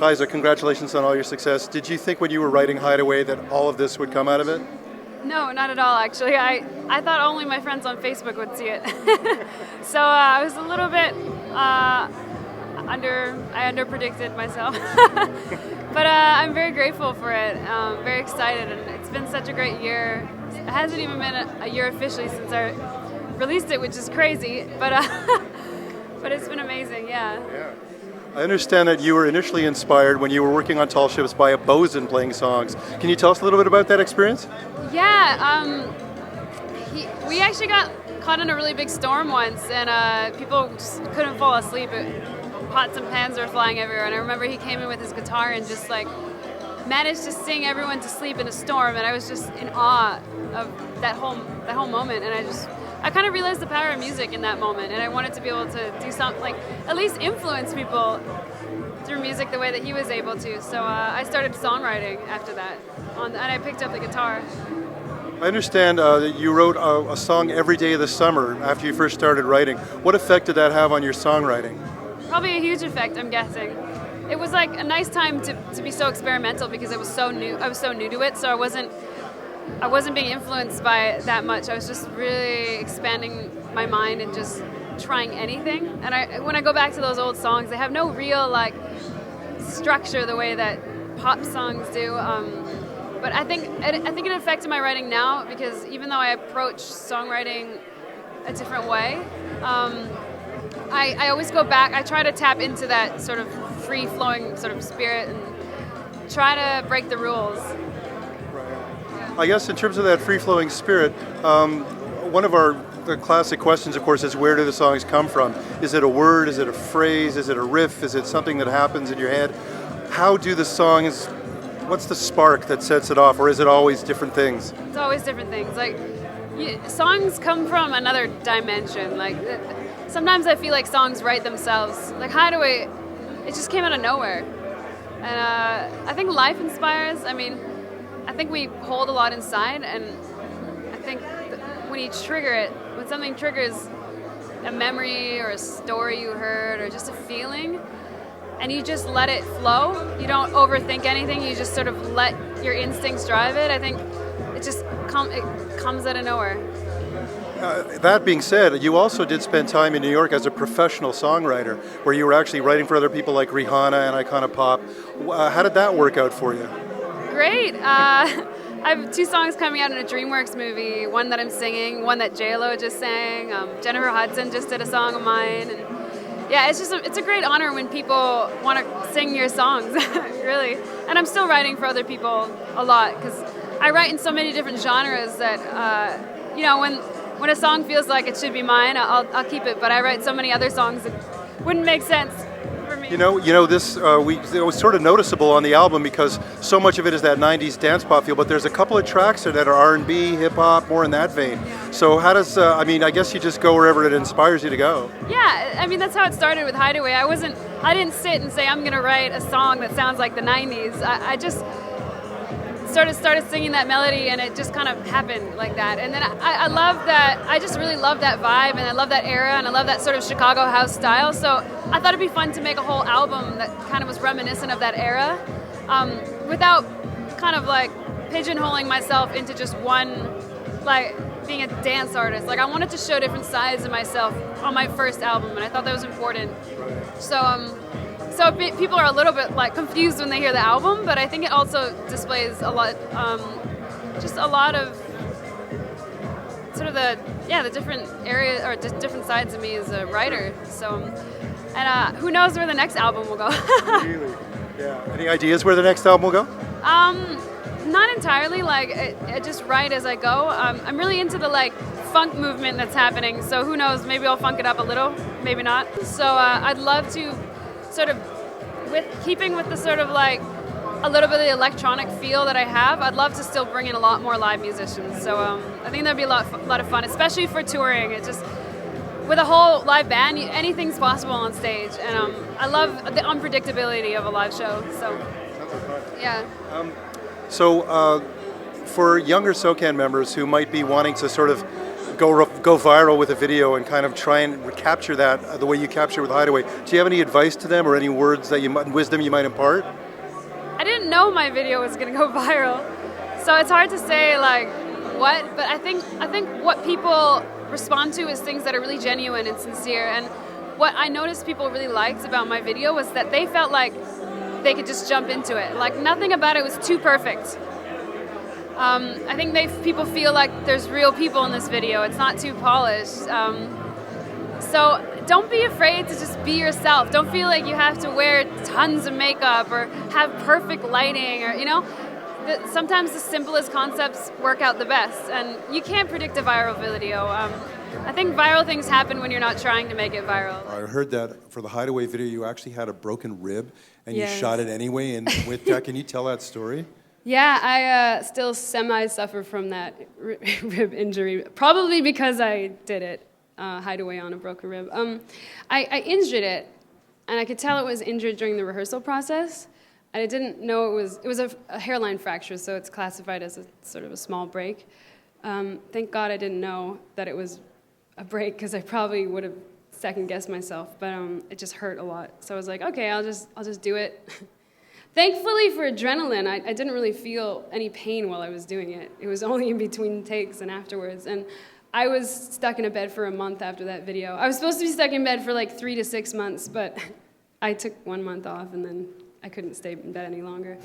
Kiesza, congratulations on all your success. Did you think when you were writing Hideaway that all of this would come out of it? No, not at all, actually. I thought only my friends on Facebook would see it. So I was a little bit I underpredicted myself. But I'm very grateful for it. Very excited, and it's been such a great year. It hasn't even been a year officially since I released it, which is crazy, but but it's been amazing, yeah. I understand that you were initially inspired when you were working on Tall Ships by a bosun playing songs. Can you tell us a little bit about that experience? Yeah, we actually got caught in a really big storm once, and people just couldn't fall asleep. Pots and pans were flying everywhere, and I remember he came in with his guitar and just like managed to sing everyone to sleep in a storm, and I was just in awe of that whole moment, and I kind of realized the power of music in that moment, and I wanted to be able to do something, like at least influence people through music the way that he was able to. So I started songwriting after that, and I picked up the guitar. I understand that you wrote a song every day of the summer after you first started writing. What effect did that have on your songwriting? Probably a huge effect, I'm guessing. It was like a nice time to be so experimental because it was so new. I was so new to it, so I wasn't being influenced by it that much. I was just really expanding my mind and just trying anything. And when I go back to those old songs, they have no real like structure the way that pop songs do. But I think it affected my writing now because even though I approach songwriting a different way, I always go back. I try to tap into that sort of free-flowing sort of spirit and try to break the rules. I guess in terms of that free-flowing spirit, one of the classic questions, of course, is where do the songs come from? Is it a word? Is it a phrase? Is it a riff? Is it something that happens in your head? How do the songs, what's the spark that sets it off, or is it always different things? It's always different things. Like, songs come from another dimension. Like, sometimes I feel like songs write themselves. Like Hideaway, it just came out of nowhere. And I think life inspires. I mean, I think we hold a lot inside, and I think when you trigger it, when something triggers a memory or a story you heard or just a feeling, and you just let it flow, you don't overthink anything, you just sort of let your instincts drive it, I think it comes out of nowhere. That being said, you also did spend time in New York as a professional songwriter, where you were actually writing for other people like Rihanna and Icona Pop. How did that work out for you? Great. I have 2 songs coming out in a DreamWorks movie, one that I'm singing, one that J-Lo just sang. Jennifer Hudson just did a song of mine. And yeah, it's a great honor when people want to sing your songs, really. And I'm still writing for other people a lot, because I write in so many different genres that, when a song feels like it should be mine, I'll keep it. But I write so many other songs that wouldn't make sense for me. You know, this it was sort of noticeable on the album because so much of it is that '90s dance pop feel. But there's a couple of tracks that are R&B, hip hop, more in that vein. So how does I guess you just go wherever it inspires you to go. Yeah, I mean that's how it started with Hideaway. I didn't sit and say I'm gonna write a song that sounds like the '90s. I just started singing that melody, and it just kind of happened like that. And then I love that. I just really love that vibe, and I love that era, and I love that sort of Chicago house style. So I thought it'd be fun to make a whole album that kind of was reminiscent of that era, without kind of like pigeonholing myself into just one, like being a dance artist. Like I wanted to show different sides of myself on my first album, and I thought that was important. So people are a little bit like confused when they hear the album, but I think it also displays a lot, just a lot of sort of the different areas or just different sides of me as a writer. So, and who knows where the next album will go? Really? Yeah. Any ideas where the next album will go? Not entirely. Like I just write as I go. I'm really into the like funk movement that's happening. So who knows? Maybe I'll funk it up a little. Maybe not. So I'd love to sort of, keeping with the sort of like a little bit of the electronic feel that I have, I'd love to still bring in a lot more live musicians. So I think that'd be a lot of fun, especially for touring. It just, with a whole live band, anything's possible on stage, and I love the unpredictability of a live show. So yeah. So for younger SOCAN members who might be wanting to sort of go viral with a video and kind of try and capture that the way you capture with Hideaway. Do you have any advice to them or any words that wisdom you might impart? I didn't know my video was gonna go viral, so it's hard to say like what. But I think what people respond to is things that are really genuine and sincere. And what I noticed people really liked about my video was that they felt like they could just jump into it. Like nothing about it was too perfect. I think people feel like there's real people in this video. It's not too polished. So don't be afraid to just be yourself. Don't feel like you have to wear tons of makeup or have perfect lighting, or sometimes the simplest concepts work out the best, and you can't predict a viral video. I think viral things happen when you're not trying to make it viral. I heard that for the Hideaway video, you actually had a broken rib, and Yes. you shot it anyway. And with that, can you tell that story? Yeah, I still semi-suffer from that rib injury, probably because I did it, Hideaway on a broken rib. I injured it, and I could tell it was injured during the rehearsal process. I didn't know it was a hairline fracture, so it's classified as a sort of a small break. Thank God I didn't know that it was a break, because I probably would have second-guessed myself, but it just hurt a lot. So I was like, okay, I'll just do it. Thankfully for adrenaline, I didn't really feel any pain while I was doing it. It was only in between takes and afterwards. And I was stuck in a bed for a month after that video. I was supposed to be stuck in bed for like 3 to 6 months, but I took 1 month off, and then I couldn't stay in bed any longer.